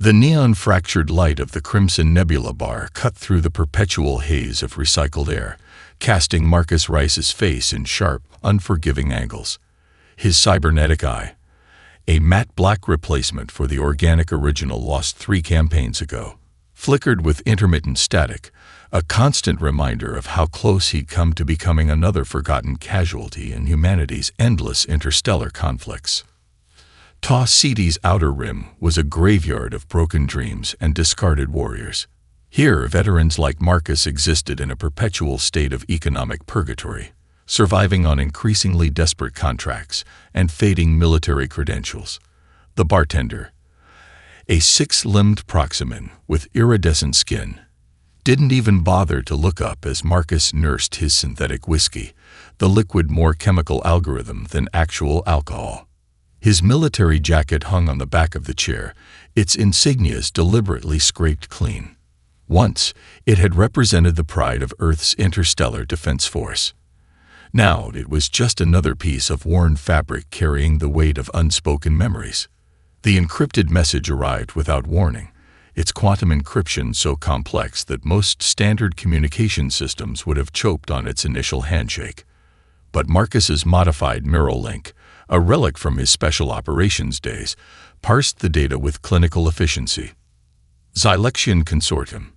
The neon-fractured light of the Crimson Nebula bar cut through the perpetual haze of recycled air, casting Marcus Rice's face in sharp, unforgiving angles. His cybernetic eye, a matte black replacement for the organic original lost 3 campaigns ago, flickered with intermittent static, a constant reminder of how close he'd come to becoming another forgotten casualty in humanity's endless interstellar conflicts. Ta Ceti's outer rim was a graveyard of broken dreams and discarded warriors. Here, veterans like Marcus existed in a perpetual state of economic purgatory, surviving on increasingly desperate contracts and fading military credentials. The bartender, a 6-limbed Proximan with iridescent skin, didn't even bother to look up as Marcus nursed his synthetic whiskey, the liquid more chemical algorithm than actual alcohol. His military jacket hung on the back of the chair, its insignias deliberately scraped clean. Once, it had represented the pride of Earth's interstellar defense force. Now it was just another piece of worn fabric carrying the weight of unspoken memories. The encrypted message arrived without warning, its quantum encryption so complex that most standard communication systems would have choked on its initial handshake. But Marcus's modified Mirror Link, a relic from his special operations days, parsed the data with clinical efficiency. Xylexian Consortium.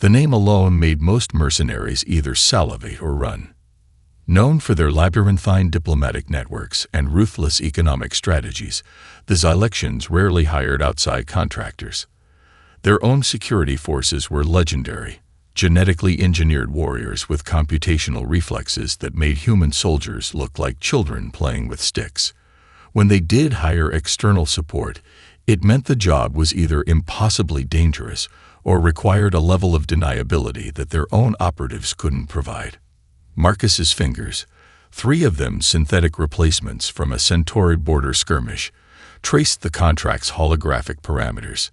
The name alone made most mercenaries either salivate or run. Known for their labyrinthine diplomatic networks and ruthless economic strategies, the Xylexians rarely hired outside contractors. Their own security forces were legendary, genetically engineered warriors with computational reflexes that made human soldiers look like children playing with sticks. When they did hire external support, it meant the job was either impossibly dangerous or required a level of deniability that their own operatives couldn't provide. Marcus's fingers, 3 of them synthetic replacements from a Centauri border skirmish, traced the contract's holographic parameters.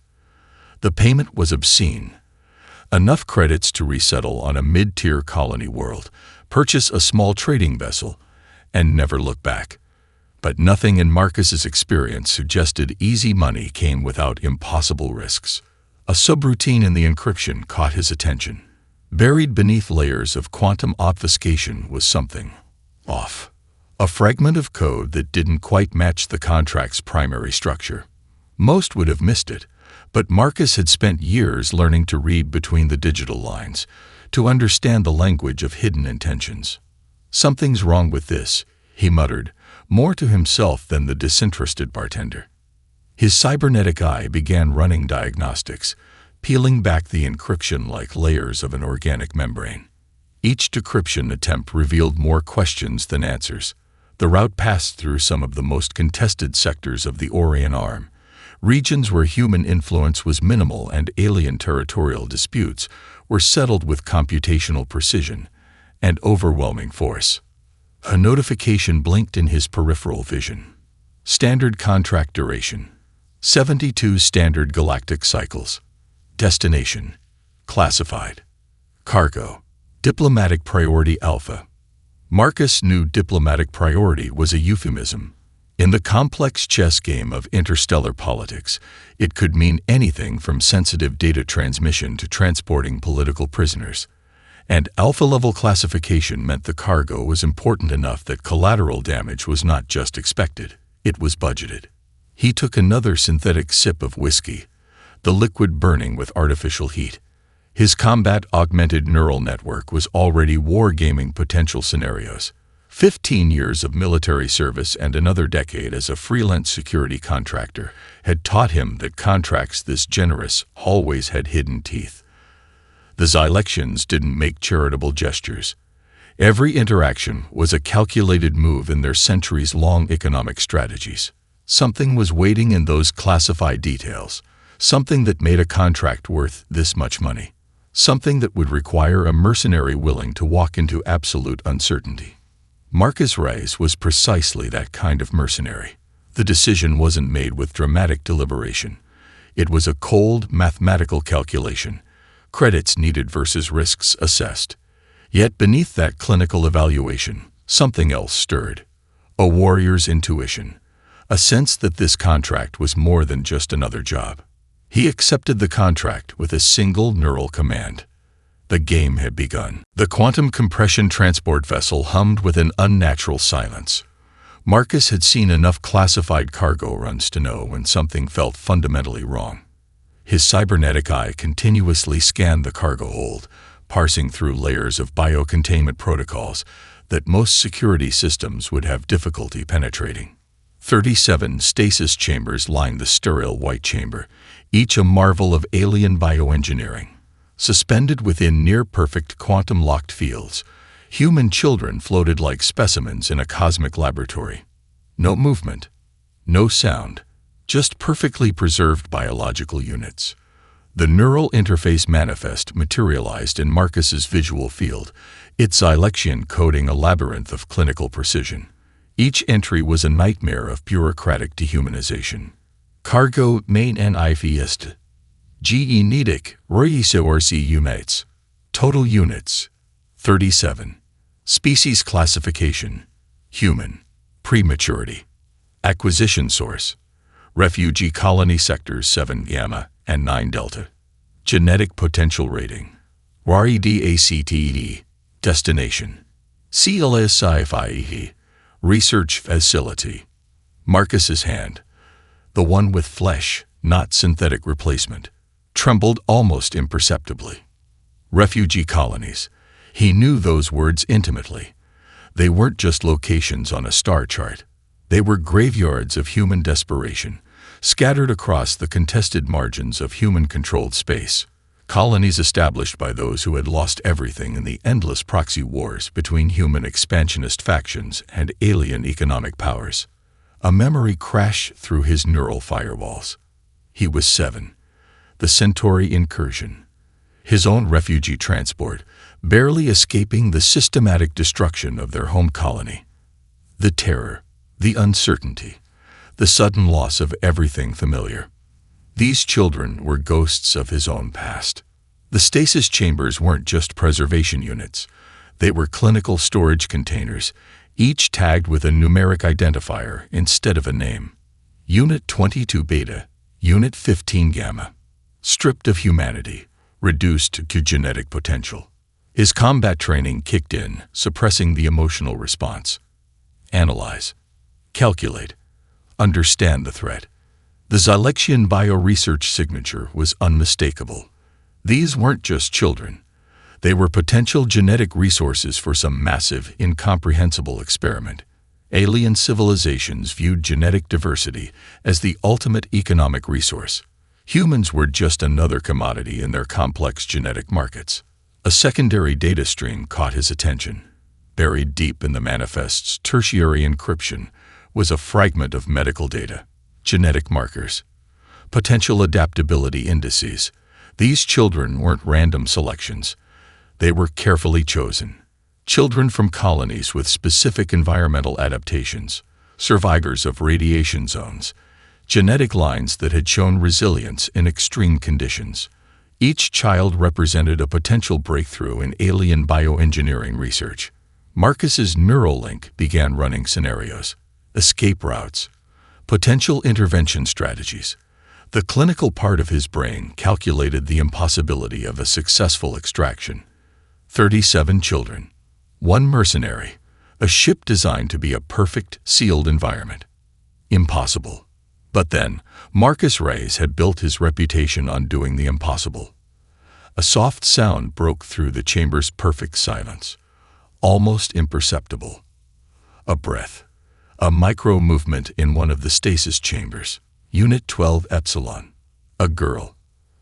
The payment was obscene. Enough credits to resettle on a mid-tier colony world, purchase a small trading vessel, and never look back. But nothing in Marcus's experience suggested easy money came without impossible risks. A subroutine in the encryption caught his attention. Buried beneath layers of quantum obfuscation was something off. A fragment of code that didn't quite match the contract's primary structure. Most would have missed it, but Marcus had spent years learning to read between the digital lines, to understand the language of hidden intentions. "Something's wrong with this," he muttered, more to himself than the disinterested bartender. His cybernetic eye began running diagnostics, peeling back the encryption like layers of an organic membrane. Each decryption attempt revealed more questions than answers. The route passed through some of the most contested sectors of the Orion Arm, regions where human influence was minimal and alien territorial disputes were settled with computational precision and overwhelming force. A notification blinked in his peripheral vision. Standard contract duration: 72 standard galactic cycles. Destination: classified. Cargo: diplomatic priority Alpha. Marcus knew diplomatic priority was a euphemism. In the complex chess game of interstellar politics, it could mean anything from sensitive data transmission to transporting political prisoners. And Alpha-level classification meant the cargo was important enough that collateral damage was not just expected, it was budgeted. He took another synthetic sip of whiskey, the liquid burning with artificial heat. His combat-augmented neural network was already wargaming potential scenarios. 15 years of military service and another decade as a freelance security contractor had taught him that contracts this generous always had hidden teeth. The Xylexians didn't make charitable gestures. Every interaction was a calculated move in their centuries-long economic strategies. Something was waiting in those classified details, something that made a contract worth this much money, something that would require a mercenary willing to walk into absolute uncertainty. Marcus Rice was precisely that kind of mercenary. The decision wasn't made with dramatic deliberation. It was a cold, mathematical calculation, credits needed versus risks assessed. Yet beneath that clinical evaluation, something else stirred. A warrior's intuition, a sense that this contract was more than just another job. He accepted the contract with a single neural command. The game had begun. The quantum compression transport vessel hummed with an unnatural silence. Marcus had seen enough classified cargo runs to know when something felt fundamentally wrong. His cybernetic eye continuously scanned the cargo hold, parsing through layers of biocontainment protocols that most security systems would have difficulty penetrating. 37 stasis chambers lined the sterile white chamber, each a marvel of alien bioengineering. Suspended within near-perfect quantum-locked fields, human children floated like specimens in a cosmic laboratory. No movement, no sound, just perfectly preserved biological units. The neural interface manifest materialized in Marcus's visual field, its Zylexian coding a labyrinth of clinical precision. Each entry was a nightmare of bureaucratic dehumanization. Cargo main NIFEist. GE Nidic, Royiseorsi Units. Total units, 37. Species classification, human. Prematurity. Acquisition source, refugee colony sectors 7 Gamma and 9 Delta. Genetic potential rating, REDACTE. Destination, CLS Sci-Fi HFY. Research facility. Marcus's hand, the one with flesh, not synthetic replacement, trembled almost imperceptibly. Refugee colonies. He knew those words intimately. They weren't just locations on a star chart. They were graveyards of human desperation, scattered across the contested margins of human-controlled space. Colonies established by those who had lost everything in the endless proxy wars between human expansionist factions and alien economic powers. A memory crashed through his neural firewalls. He was 7. The Centauri incursion. His own refugee transport, barely escaping the systematic destruction of their home colony. The terror, the uncertainty, the sudden loss of everything familiar. These children were ghosts of his own past. The stasis chambers weren't just preservation units. They were clinical storage containers, each tagged with a numeric identifier instead of a name. Unit 22 Beta, Unit 15 Gamma. Stripped of humanity, reduced to genetic potential. His combat training kicked in, suppressing the emotional response. Analyze. Calculate. Understand the threat. The Zylexian bioresearch signature was unmistakable. These weren't just children. They were potential genetic resources for some massive, incomprehensible experiment. Alien civilizations viewed genetic diversity as the ultimate economic resource. Humans were just another commodity in their complex genetic markets. A secondary data stream caught his attention. Buried deep in the manifest's tertiary encryption was a fragment of medical data. Genetic markers, potential adaptability indices. These children weren't random selections. They were carefully chosen. Children from colonies with specific environmental adaptations, survivors of radiation zones, genetic lines that had shown resilience in extreme conditions. Each child represented a potential breakthrough in alien bioengineering research. Marcus's neural link began running scenarios, escape routes, potential intervention strategies. The clinical part of his brain calculated the impossibility of a successful extraction. 37 children, 1 mercenary, a ship designed to be a perfect, sealed environment. Impossible. But then, Marcus Reyes had built his reputation on doing the impossible. A soft sound broke through the chamber's perfect silence, almost imperceptible. A breath. A micro-movement in one of the stasis chambers. Unit 12 Epsilon. A girl.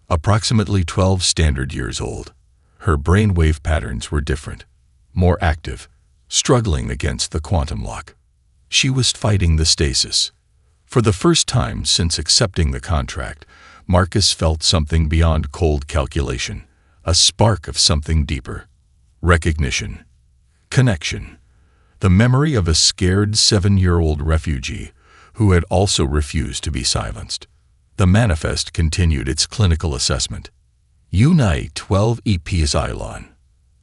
Approximately 12 standard years old. Her brainwave patterns were different. More active. Struggling against the quantum lock. She was fighting the stasis. For the first time since accepting the contract, Marcus felt something beyond cold calculation. A spark of something deeper. Recognition. Connection. The memory of a scared 7-year-old refugee who had also refused to be silenced. The manifest continued its clinical assessment. Unit 12 EP Xylon.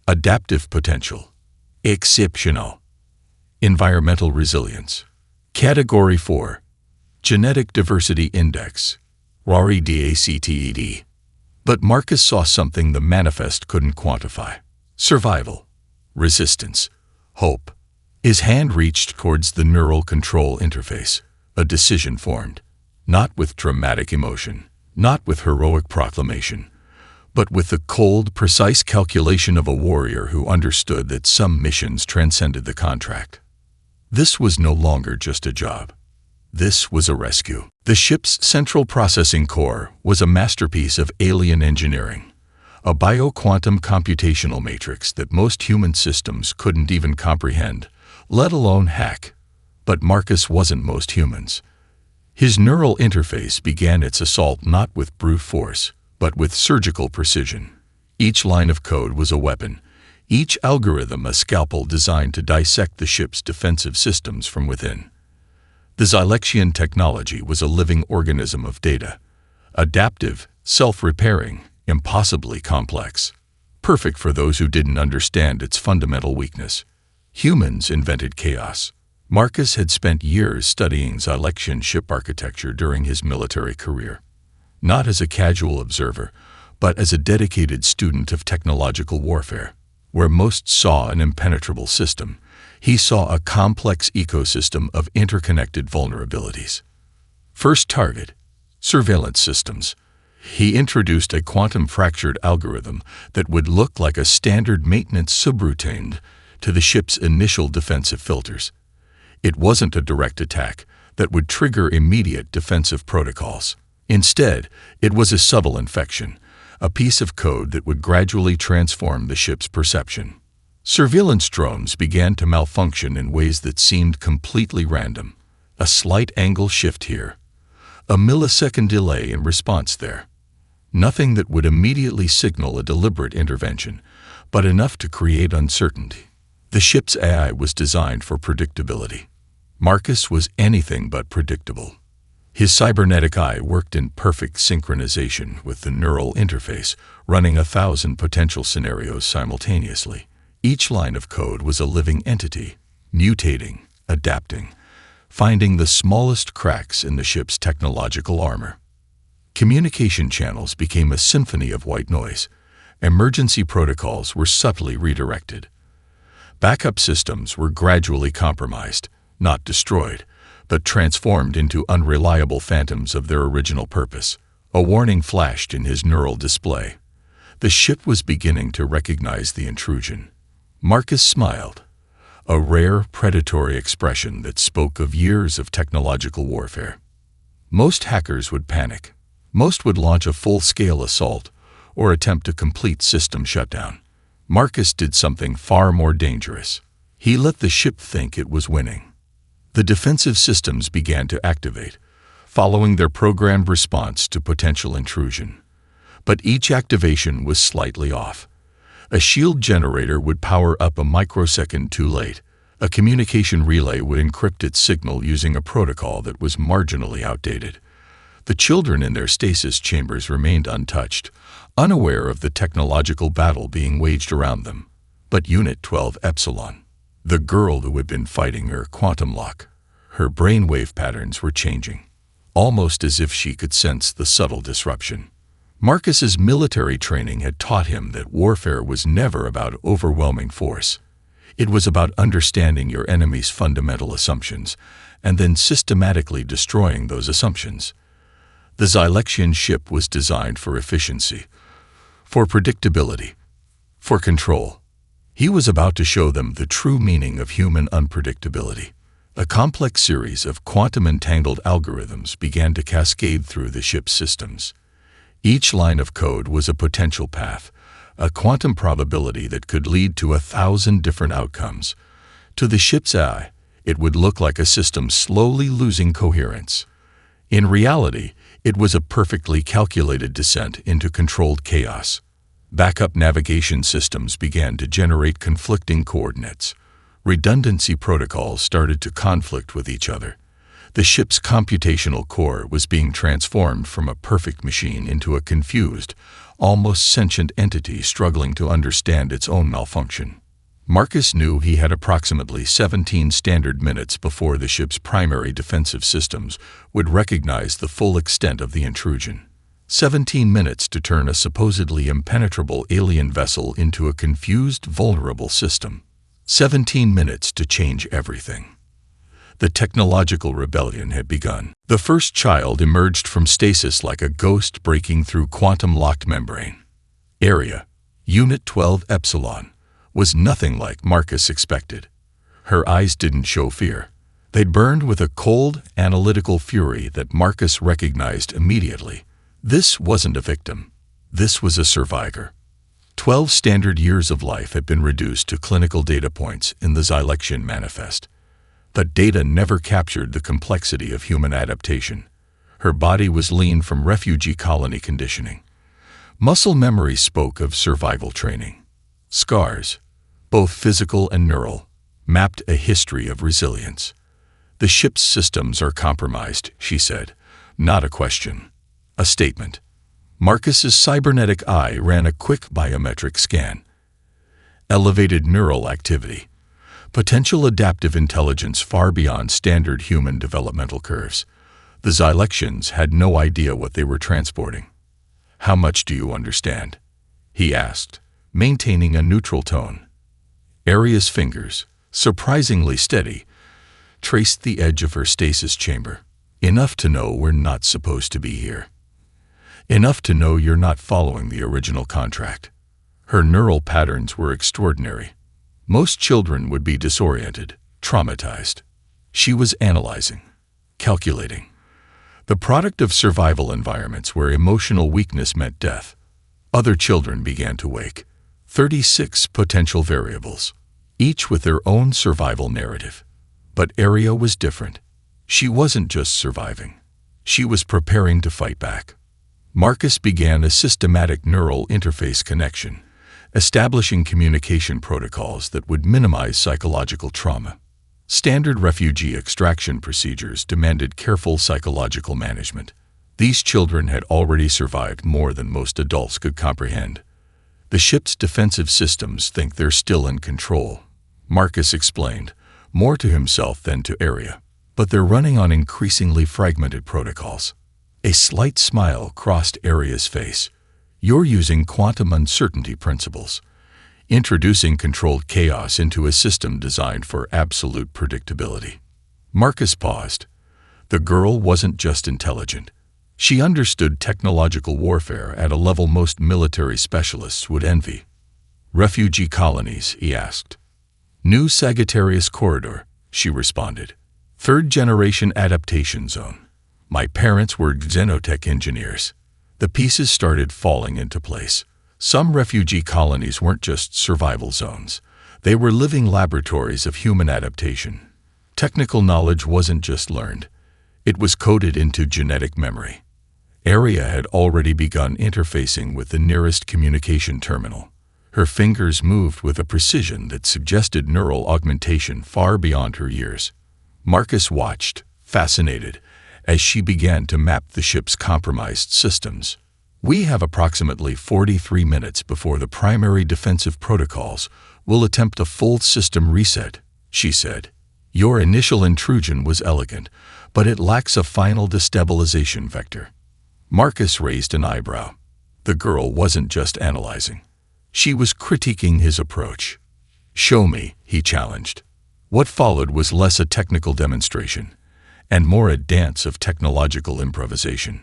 Adaptive potential. Exceptional. Environmental resilience. Category 4. Genetic diversity index. RARIDACTED. But Marcus saw something the manifest couldn't quantify. Survival, resistance, hope. His hand reached towards the neural control interface. A decision formed, not with dramatic emotion, not with heroic proclamation, but with the cold, precise calculation of a warrior who understood that some missions transcended the contract. This was no longer just a job. This was a rescue. The ship's central processing core was a masterpiece of alien engineering, a bioquantum computational matrix that most human systems couldn't even comprehend, let alone hack. But Marcus wasn't most humans. His neural interface began its assault not with brute force, but with surgical precision. Each line of code was a weapon, each algorithm a scalpel designed to dissect the ship's defensive systems from within. The Zylexian technology was a living organism of data, adaptive, self-repairing, impossibly complex, perfect for those who didn't understand its fundamental weakness. Humans invented chaos. Marcus had spent years studying Zylexian ship architecture during his military career, not as a casual observer, but as a dedicated student of technological warfare. Where most saw an impenetrable system, he saw a complex ecosystem of interconnected vulnerabilities. First target, surveillance systems. He introduced a quantum-fractured algorithm that would look like a standard maintenance subroutine to the ship's initial defensive filters. It wasn't a direct attack that would trigger immediate defensive protocols. Instead, it was a subtle infection, a piece of code that would gradually transform the ship's perception. Surveillance drones began to malfunction in ways that seemed completely random. A slight angle shift here, a millisecond delay in response there. Nothing that would immediately signal a deliberate intervention, but enough to create uncertainty. The ship's AI was designed for predictability. Marcus was anything but predictable. His cybernetic eye worked in perfect synchronization with the neural interface, running 1,000 potential scenarios simultaneously. Each line of code was a living entity, mutating, adapting, finding the smallest cracks in the ship's technological armor. Communication channels became a symphony of white noise. Emergency protocols were subtly redirected. Backup systems were gradually compromised, not destroyed, but transformed into unreliable phantoms of their original purpose. A warning flashed in his neural display. The ship was beginning to recognize the intrusion. Marcus smiled, a rare predatory expression that spoke of years of technological warfare. Most hackers would panic. Most would launch a full-scale assault or attempt a complete system shutdown. Marcus did something far more dangerous. He let the ship think it was winning. The defensive systems began to activate, following their programmed response to potential intrusion. But each activation was slightly off. A shield generator would power up a microsecond too late. A communication relay would encrypt its signal using a protocol that was marginally outdated. The children in their stasis chambers remained untouched, unaware of the technological battle being waged around them. But Unit 12 Epsilon, the girl who had been fighting her quantum lock, her brainwave patterns were changing, almost as if she could sense the subtle disruption. Marcus's military training had taught him that warfare was never about overwhelming force. It was about understanding your enemy's fundamental assumptions and then systematically destroying those assumptions. The Zylexian ship was designed for efficiency, for predictability, for control. He was about to show them the true meaning of human unpredictability. A complex series of quantum-entangled algorithms began to cascade through the ship's systems. Each line of code was a potential path, a quantum probability that could lead to 1,000 different outcomes. To the ship's eye, it would look like a system slowly losing coherence. In reality, it was a perfectly calculated descent into controlled chaos. Backup navigation systems began to generate conflicting coordinates. Redundancy protocols started to conflict with each other. The ship's computational core was being transformed from a perfect machine into a confused, almost sentient entity struggling to understand its own malfunction. Marcus knew he had approximately 17 standard minutes before the ship's primary defensive systems would recognize the full extent of the intrusion. 17 minutes to turn a supposedly impenetrable alien vessel into a confused, vulnerable system. 17 minutes to change everything. The technological rebellion had begun. The first child emerged from stasis like a ghost breaking through quantum-locked membrane. Area, Unit 12 Epsilon, was nothing like Marcus expected. Her eyes didn't show fear. They burned with a cold, analytical fury that Marcus recognized immediately. This wasn't a victim. This was a survivor. 12 standard years of life had been reduced to clinical data points in the Xylexian manifest. But data never captured the complexity of human adaptation. Her body was lean from refugee colony conditioning. Muscle memory spoke of survival training. Scars, both physical and neural, mapped a history of resilience. "The ship's systems are compromised," she said. Not a question. A statement. Marcus's cybernetic eye ran a quick biometric scan. Elevated neural activity. Potential adaptive intelligence far beyond standard human developmental curves. The Xylexians had no idea what they were transporting. "How much do you understand?" he asked, maintaining a neutral tone. Aria's fingers, surprisingly steady, traced the edge of her stasis chamber. "Enough to know we're not supposed to be here. Enough to know you're not following the original contract." Her neural patterns were extraordinary. Most children would be disoriented, traumatized. She was analyzing, calculating. The product of survival environments where emotional weakness meant death. Other children began to wake. 36 potential variables, each with their own survival narrative. But Aria was different. She wasn't just surviving. She was preparing to fight back. Marcus began a systematic neural interface connection, establishing communication protocols that would minimize psychological trauma. Standard refugee extraction procedures demanded careful psychological management. These children had already survived more than most adults could comprehend. "The ship's defensive systems think they're still in control," Marcus explained, more to himself than to Aria. "But they're running on increasingly fragmented protocols." A slight smile crossed Aria's face. "You're using quantum uncertainty principles, introducing controlled chaos into a system designed for absolute predictability." Marcus paused. The girl wasn't just intelligent. She understood technological warfare at a level most military specialists would envy. "Refugee colonies?" he asked. "New Sagittarius Corridor," she responded. "Third-generation adaptation zone. My parents were xenotech engineers." The pieces started falling into place. Some refugee colonies weren't just survival zones. They were living laboratories of human adaptation. Technical knowledge wasn't just learned. It was coded into genetic memory. Aria had already begun interfacing with the nearest communication terminal. Her fingers moved with a precision that suggested neural augmentation far beyond her years. Marcus watched, fascinated, as she began to map the ship's compromised systems. "We have approximately 43 minutes before the primary defensive protocols will attempt a full system reset," she said. "Your initial intrusion was elegant, but it lacks a final destabilization vector." Marcus raised an eyebrow. The girl wasn't just analyzing. She was critiquing his approach. "Show me," he challenged. What followed was less a technical demonstration and more a dance of technological improvisation.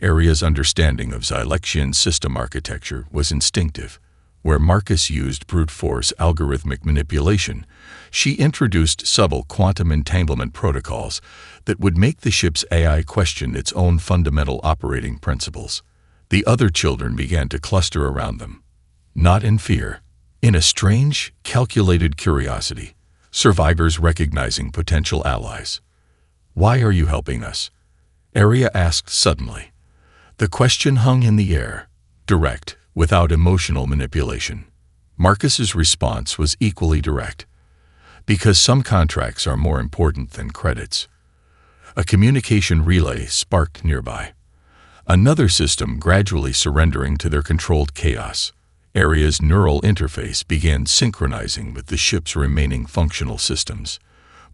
Aria's understanding of Xylexian system architecture was instinctive. Where Marcus used brute force algorithmic manipulation, she introduced subtle quantum entanglement protocols that would make the ship's AI question its own fundamental operating principles. The other children began to cluster around them. Not in fear, in a strange, calculated curiosity, survivors recognizing potential allies. "Why are you helping us?" Aria asked suddenly. The question hung in the air, direct, without emotional manipulation. Marcus's response was equally direct. "Because some contracts are more important than credits." A communication relay sparked nearby. Another system gradually surrendering to their controlled chaos. Aria's neural interface began synchronizing with the ship's remaining functional systems.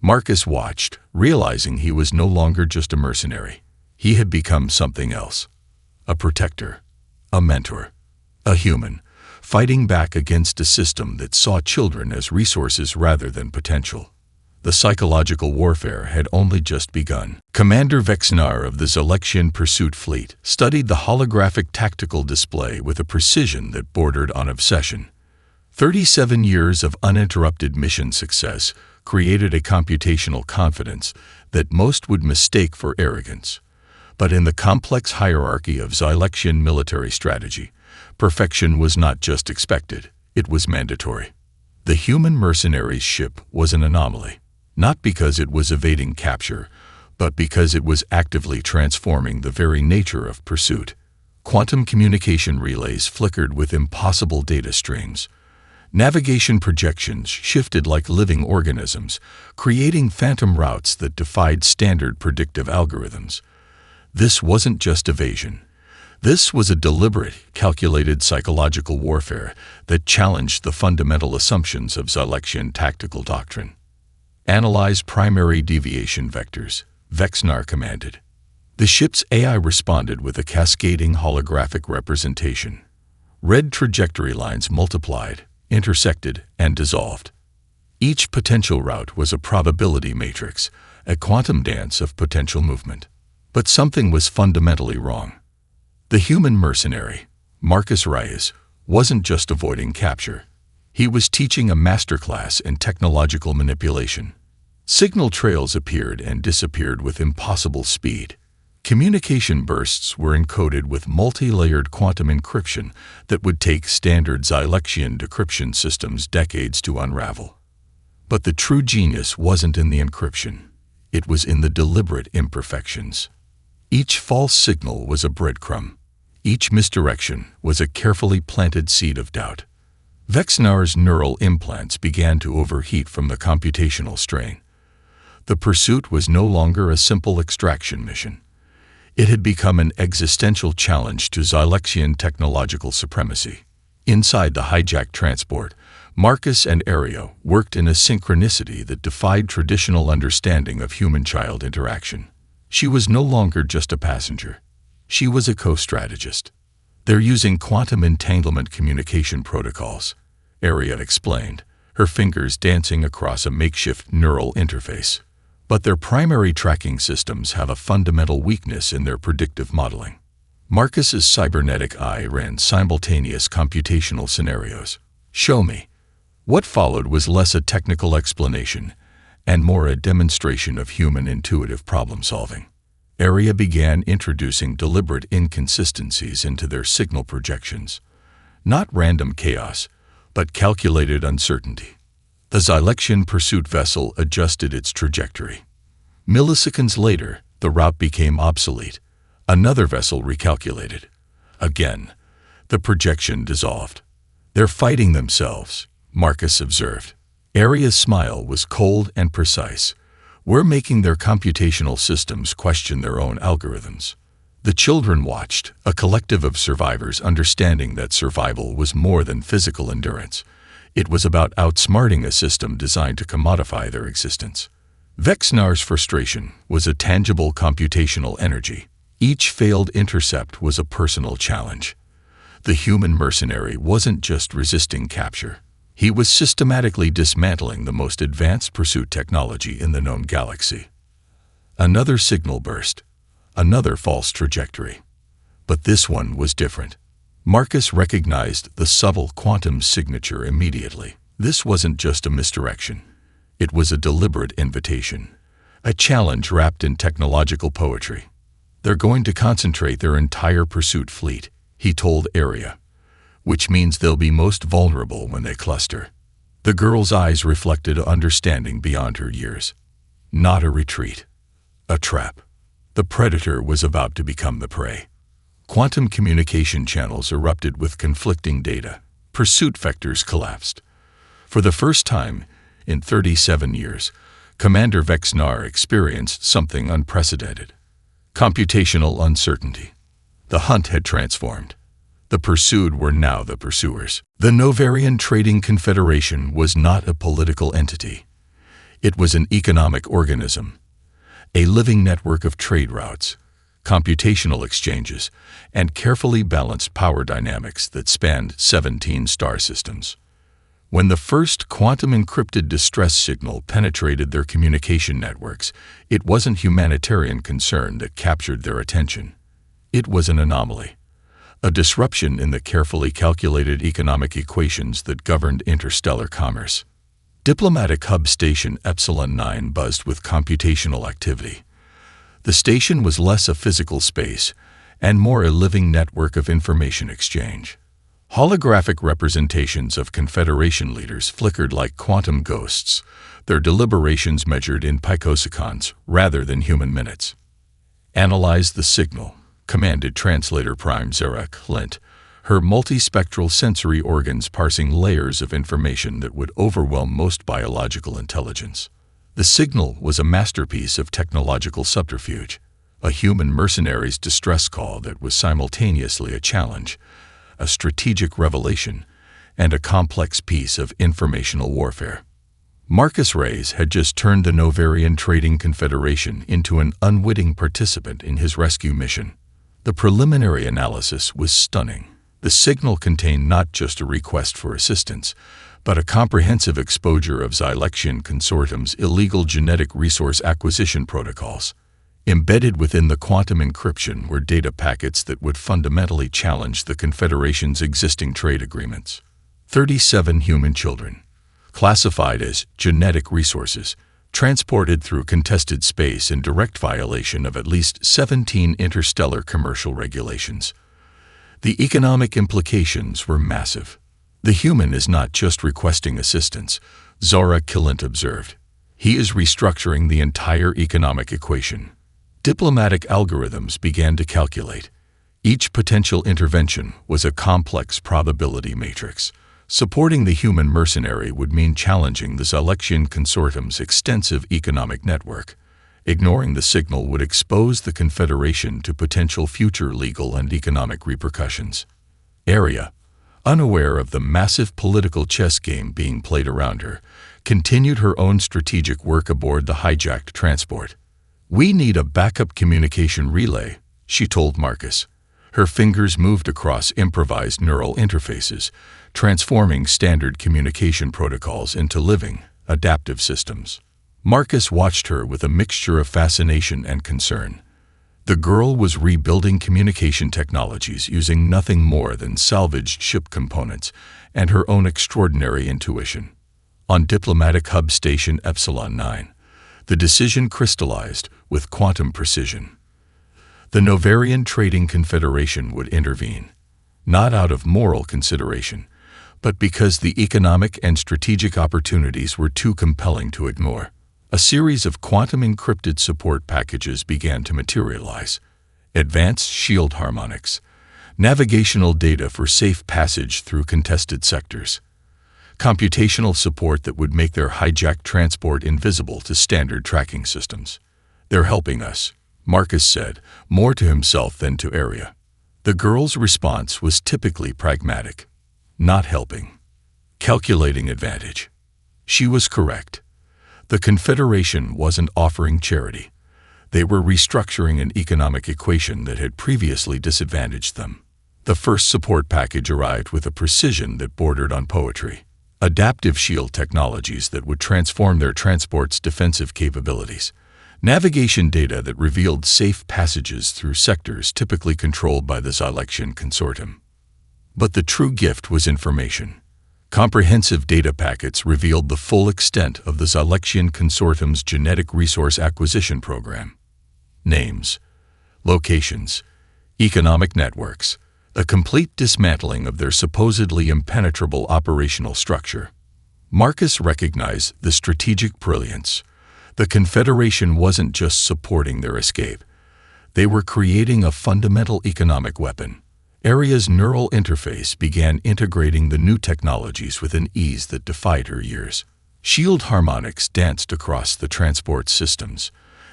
Marcus watched, realizing he was no longer just a mercenary. He had become something else. A protector, a mentor, a human, fighting back against a system that saw children as resources rather than potential. The psychological warfare had only just begun. Commander Vexnar of the Zalexian Pursuit Fleet studied the holographic tactical display with a precision that bordered on obsession. 37 years of uninterrupted mission success created a computational confidence that most would mistake for arrogance. But in the complex hierarchy of Zalexian military strategy, perfection was not just expected, it was mandatory. The human mercenary's ship was an anomaly. Not because it was evading capture, but because it was actively transforming the very nature of pursuit. Quantum communication relays flickered with impossible data streams. Navigation projections shifted like living organisms, creating phantom routes that defied standard predictive algorithms. This wasn't just evasion. This was a deliberate, calculated psychological warfare that challenged the fundamental assumptions of Zalexian tactical doctrine. Analyze primary deviation vectors, Vexnar commanded. The ship's AI responded with a cascading holographic representation. Red trajectory lines multiplied, intersected, and dissolved. Each potential route was a probability matrix, a quantum dance of potential movement. But something was fundamentally wrong. The human mercenary, Marcus Reyes, wasn't just avoiding capture. He was teaching a masterclass in technological manipulation. Signal trails appeared and disappeared with impossible speed. Communication bursts were encoded with multi-layered quantum encryption that would take standard Zalexian decryption systems decades to unravel. But the true genius wasn't in the encryption. It was in the deliberate imperfections. Each false signal was a breadcrumb. Each misdirection was a carefully planted seed of doubt. Vexnar's neural implants began to overheat from the computational strain. The pursuit was no longer a simple extraction mission. It had become an existential challenge to Zalexian technological supremacy. Inside the hijacked transport, Marcus and Aria worked in a synchronicity that defied traditional understanding of human-child interaction. She was no longer just a passenger. She was a co-strategist. They're using quantum entanglement communication protocols, Aria explained, her fingers dancing across a makeshift neural interface. But their primary tracking systems have a fundamental weakness in their predictive modeling. Marcus's cybernetic eye ran simultaneous computational scenarios. Show me. What followed was less a technical explanation and more a demonstration of human intuitive problem-solving. Aria began introducing deliberate inconsistencies into their signal projections. Not random chaos, but calculated uncertainty. The Zalexian pursuit vessel adjusted its trajectory. Milliseconds later, the route became obsolete. Another vessel recalculated. Again, the projection dissolved. They're fighting themselves, Marcus observed. Aria's smile was cold and precise. We're making their computational systems question their own algorithms. The children watched, a collective of survivors understanding that survival was more than physical endurance. It was about outsmarting a system designed to commodify their existence. Vexnar's frustration was a tangible computational energy. Each failed intercept was a personal challenge. The human mercenary wasn't just resisting capture. He was systematically dismantling the most advanced pursuit technology in the known galaxy. Another signal burst. Another false trajectory. But this one was different. Marcus recognized the subtle quantum signature immediately. This wasn't just a misdirection. It was a deliberate invitation. A challenge wrapped in technological poetry. They're going to concentrate their entire pursuit fleet, he told Aria, which means they'll be most vulnerable when they cluster. The girl's eyes reflected understanding beyond her years. Not a retreat. A trap. The predator was about to become the prey. Quantum communication channels erupted with conflicting data. Pursuit vectors collapsed. For the first time in 37 years, Commander Vexnar experienced something unprecedented. Computational uncertainty. The hunt had transformed. The pursued were now the pursuers. The Novarian Trading Confederation was not a political entity. It was an economic organism, a living network of trade routes, computational exchanges, and carefully balanced power dynamics that spanned 17 star systems. When the first quantum-encrypted distress signal penetrated their communication networks, it wasn't humanitarian concern that captured their attention. It was an anomaly, a disruption in the carefully calculated economic equations that governed interstellar commerce. Diplomatic Hub Station Epsilon 9 buzzed with computational activity. The station was less a physical space and more a living network of information exchange. Holographic representations of Confederation leaders flickered like quantum ghosts, their deliberations measured in picoseconds rather than human minutes. "Analyze the signal," commanded Translator Prime Zarek Lint, her multispectral sensory organs parsing layers of information that would overwhelm most biological intelligence. The signal was a masterpiece of technological subterfuge, a human mercenary's distress call that was simultaneously a challenge, a strategic revelation, and a complex piece of informational warfare. Marcus Reyes had just turned the Novarian Trading Confederation into an unwitting participant in his rescue mission. The preliminary analysis was stunning. The signal contained not just a request for assistance, but a comprehensive exposure of Zylexian Consortium's illegal genetic resource acquisition protocols. Embedded within the quantum encryption were data packets that would fundamentally challenge the Confederation's existing trade agreements. 37 human children, classified as genetic resources, transported through contested space in direct violation of at least 17 interstellar commercial regulations. The economic implications were massive. "The human is not just requesting assistance," Zora Killant observed. "He is restructuring the entire economic equation." Diplomatic algorithms began to calculate. Each potential intervention was a complex probability matrix. Supporting the human mercenary would mean challenging the Zylexian Consortium's extensive economic network. Ignoring the signal would expose the Confederation to potential future legal and economic repercussions. Arya, unaware of the massive political chess game being played around her, continued her own strategic work aboard the hijacked transport. "We need a backup communication relay," she told Marcus. Her fingers moved across improvised neural interfaces, transforming standard communication protocols into living, adaptive systems. Marcus watched her with a mixture of fascination and concern. The girl was rebuilding communication technologies using nothing more than salvaged ship components and her own extraordinary intuition. On Diplomatic Hub Station Epsilon 9, the decision crystallized with quantum precision. The Novarian Trading Confederation would intervene, not out of moral consideration, but because the economic and strategic opportunities were too compelling to ignore. A series of quantum-encrypted support packages began to materialize. Advanced shield harmonics, navigational data for safe passage through contested sectors, computational support that would make their hijacked transport invisible to standard tracking systems. "They're helping us," Marcus said, more to himself than to Arya. The girl's response was typically pragmatic. Not helping. Calculating advantage. She was correct. The Confederation wasn't offering charity. They were restructuring an economic equation that had previously disadvantaged them. The first support package arrived with a precision that bordered on poetry. Adaptive shield technologies that would transform their transport's defensive capabilities. Navigation data that revealed safe passages through sectors typically controlled by the Zylexian Consortium. But the true gift was information. Comprehensive data packets revealed the full extent of the Zylexian Consortium's genetic resource acquisition program. Names, locations, economic networks, a complete dismantling of their supposedly impenetrable operational structure. Marcus recognized the strategic brilliance. The Confederation wasn't just supporting their escape. They were creating a fundamental economic weapon. Arya's neural interface began integrating the new technologies with an ease that defied her years. Shield harmonics danced across the transport systems.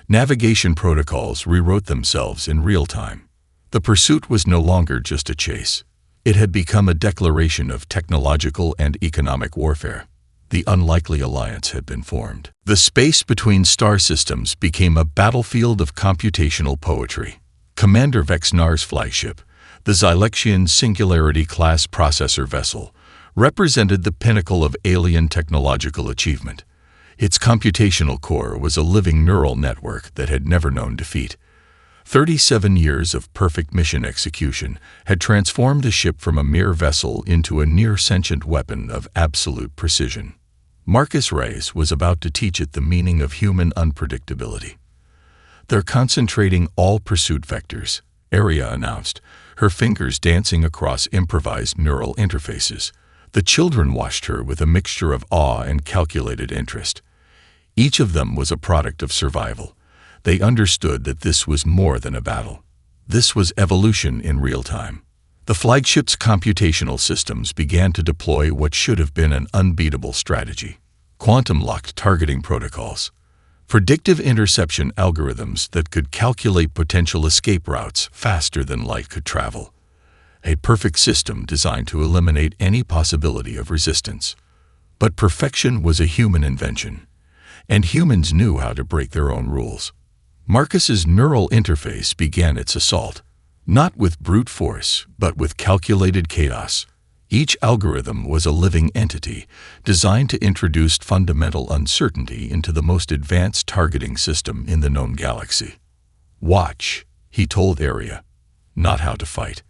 Navigation protocols rewrote themselves in real time. The pursuit was no longer just a chase. It had become a declaration of technological and economic warfare. The unlikely alliance had been formed. The space between star systems became a battlefield of computational poetry. Commander Vexnar's flagship, the Zylexian Singularity-class processor vessel, represented the pinnacle of alien technological achievement. Its computational core was a living neural network that had never known defeat. 37 years of perfect mission execution had transformed the ship from a mere vessel into a near-sentient weapon of absolute precision. Marcus Reyes was about to teach it the meaning of human unpredictability. "They're concentrating all pursuit vectors," Aria announced, her fingers dancing across improvised neural interfaces. The children watched her with a mixture of awe and calculated interest. Each of them was a product of survival. They understood that this was more than a battle. This was evolution in real time. The flagship's computational systems began to deploy what should have been an unbeatable strategy: quantum-locked targeting protocols, predictive interception algorithms that could calculate potential escape routes faster than light could travel. A perfect system designed to eliminate any possibility of resistance. But perfection was a human invention, and humans knew how to break their own rules. Marcus's neural interface began its assault, not with brute force, but with calculated chaos. Each algorithm was a living entity, designed to introduce fundamental uncertainty into the most advanced targeting system in the known galaxy. "Watch," he told Aria. "Not how to fight.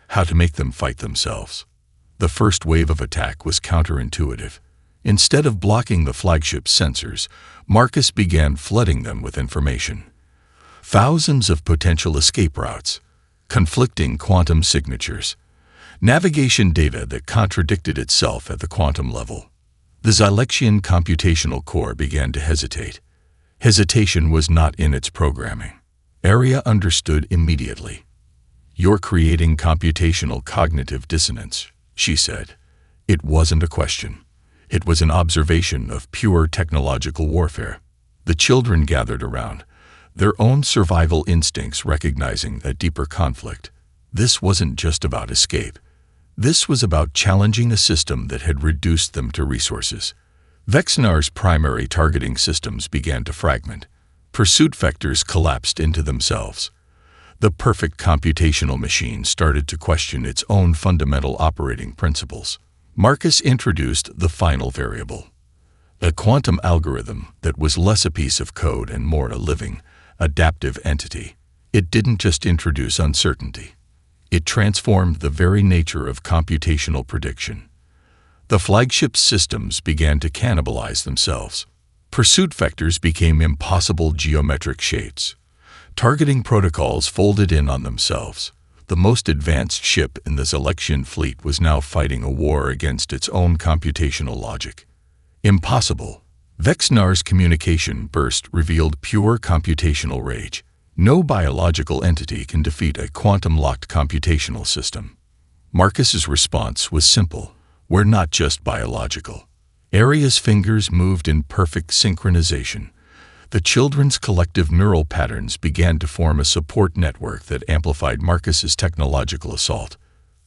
How to make them fight themselves." The first wave of attack was counterintuitive. Instead of blocking the flagship's sensors, Marcus began flooding them with information. Thousands of potential escape routes, conflicting quantum signatures, navigation data that contradicted itself at the quantum level. The Zylexian computational core began to hesitate. Hesitation was not in its programming. Aria understood immediately. "You're creating computational cognitive dissonance," she said. It wasn't a question. It was an observation of pure technological warfare. The children gathered around, their own survival instincts recognizing a deeper conflict. This wasn't just about escape. This was about challenging a system that had reduced them to resources. Vexnar's primary targeting systems began to fragment. Pursuit vectors collapsed into themselves. The perfect computational machine started to question its own fundamental operating principles. Marcus introduced the final variable, a quantum algorithm that was less a piece of code and more a living, adaptive entity. It didn't just introduce uncertainty. It transformed the very nature of computational prediction. The flagship's systems began to cannibalize themselves. Pursuit vectors became impossible geometric shapes. Targeting protocols folded in on themselves. The most advanced ship in the Zylexian fleet was now fighting a war against its own computational logic. Impossible. Vexnar's communication burst revealed pure computational rage. No biological entity can defeat a quantum-locked computational system. Marcus's response was simple. "We're not just biological." Aria's fingers moved in perfect synchronization. The children's collective neural patterns began to form a support network that amplified Marcus's technological assault.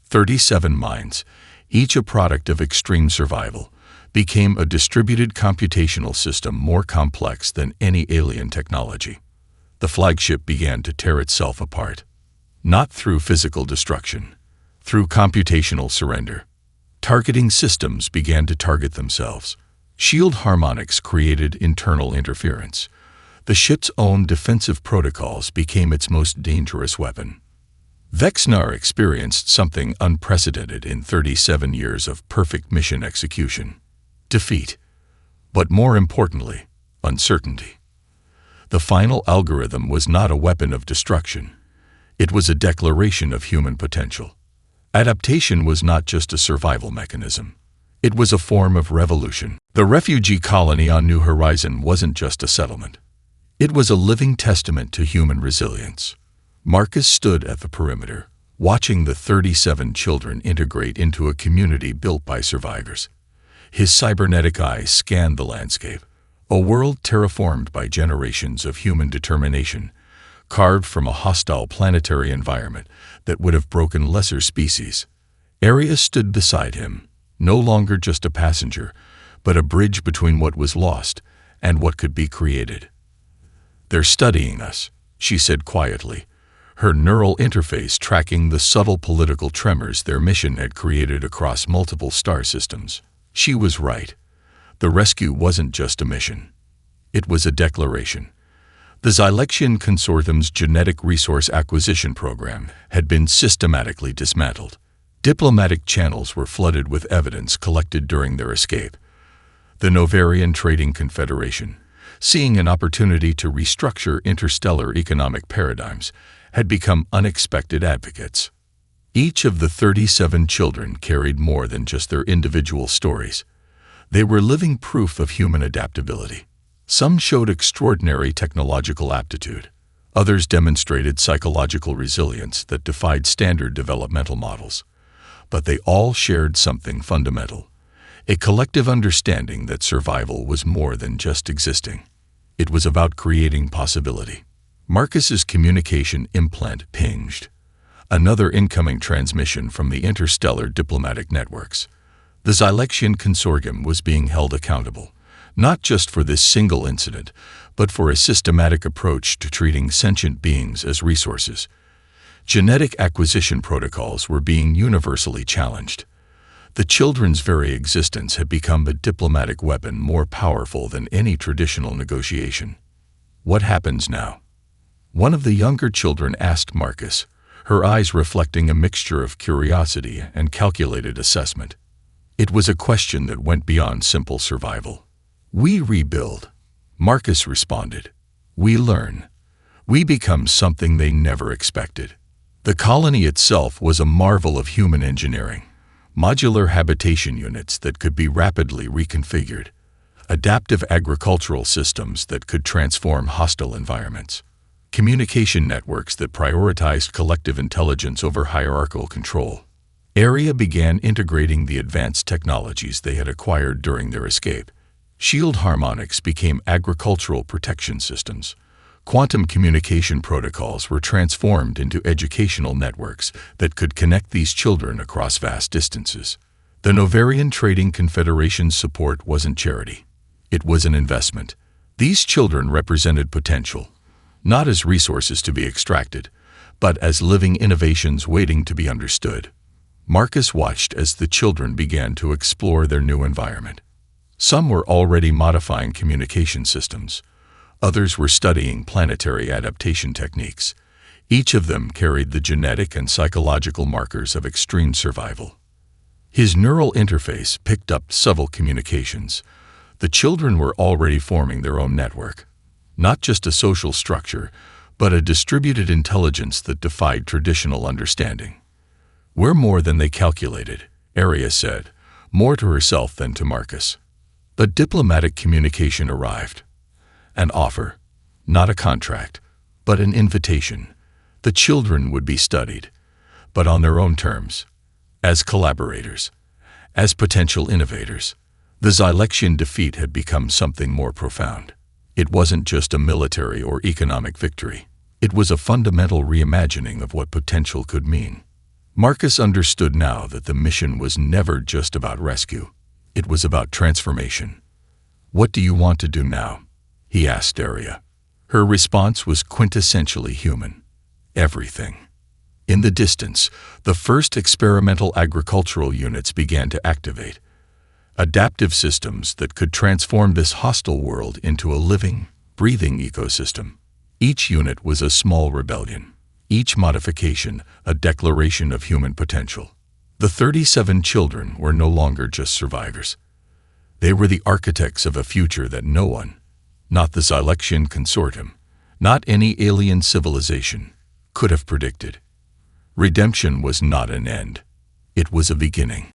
37 minds, each a product of extreme survival, became a distributed computational system more complex than any alien technology. The flagship began to tear itself apart. Not through physical destruction, through computational surrender. Targeting systems began to target themselves. Shield harmonics created internal interference. The ship's own defensive protocols became its most dangerous weapon. Vexnar experienced something unprecedented in 37 years of perfect mission execution. Defeat. But more importantly, uncertainty. The final algorithm was not a weapon of destruction. It was a declaration of human potential. Adaptation was not just a survival mechanism. It was a form of revolution. The refugee colony on New Horizon wasn't just a settlement. It was a living testament to human resilience. Marcus stood at the perimeter, watching the 37 children integrate into a community built by survivors. His cybernetic eyes scanned the landscape, a world terraformed by generations of human determination, carved from a hostile planetary environment that would have broken lesser species. Arya stood beside him, no longer just a passenger, but a bridge between what was lost and what could be created. "They're studying us," she said quietly, her neural interface tracking the subtle political tremors their mission had created across multiple star systems. She was right. The rescue wasn't just a mission. It was a declaration. The Zylexian Consortium's genetic resource acquisition program had been systematically dismantled. Diplomatic channels were flooded with evidence collected during their escape. The Novarian Trading Confederation, seeing an opportunity to restructure interstellar economic paradigms, had become unexpected advocates. Each of the 37 children carried more than just their individual stories. They were living proof of human adaptability. Some showed extraordinary technological aptitude. Others demonstrated psychological resilience that defied standard developmental models. But they all shared something fundamental: a collective understanding that survival was more than just existing. It was about creating possibility. Marcus's communication implant pinged. Another incoming transmission from the interstellar diplomatic networks. The Zylexian Consortium was being held accountable, not just for this single incident, but for a systematic approach to treating sentient beings as resources. Genetic acquisition protocols were being universally challenged. The children's very existence had become a diplomatic weapon more powerful than any traditional negotiation. "What happens now?" one of the younger children asked Marcus, her eyes reflecting a mixture of curiosity and calculated assessment. It was a question that went beyond simple survival. "We rebuild," Marcus responded. "We learn. We become something they never expected." The colony itself was a marvel of human engineering. Modular habitation units that could be rapidly reconfigured. Adaptive agricultural systems that could transform hostile environments. Communication networks that prioritized collective intelligence over hierarchical control. Arya began integrating the advanced technologies they had acquired during their escape. Shield harmonics became agricultural protection systems. Quantum communication protocols were transformed into educational networks that could connect these children across vast distances. The Novarian Trading Confederation's support wasn't charity. It was an investment. These children represented potential, not as resources to be extracted, but as living innovations waiting to be understood. Marcus watched as the children began to explore their new environment. Some were already modifying communication systems. Others were studying planetary adaptation techniques. Each of them carried the genetic and psychological markers of extreme survival. His neural interface picked up subtle communications. The children were already forming their own network. Not just a social structure, but a distributed intelligence that defied traditional understanding. "We're more than they calculated," Arya said, more to herself than to Marcus. The diplomatic communication arrived. An offer, not a contract, but an invitation. The children would be studied, but on their own terms, as collaborators, as potential innovators. The Zylexian defeat had become something more profound. It wasn't just a military or economic victory. It was a fundamental reimagining of what potential could mean. Marcus understood now that the mission was never just about rescue. It was about transformation. "What do you want to do now?" he asked Arya. Her response was quintessentially human. "Everything." In the distance, the first experimental agricultural units began to activate. Adaptive systems that could transform this hostile world into a living, breathing ecosystem. Each unit was a small rebellion. Each modification, a declaration of human potential. The 37 children were no longer just survivors. They were the architects of a future that no one, not the Zylexian Consortium, not any alien civilization, could have predicted. Redemption was not an end. It was a beginning.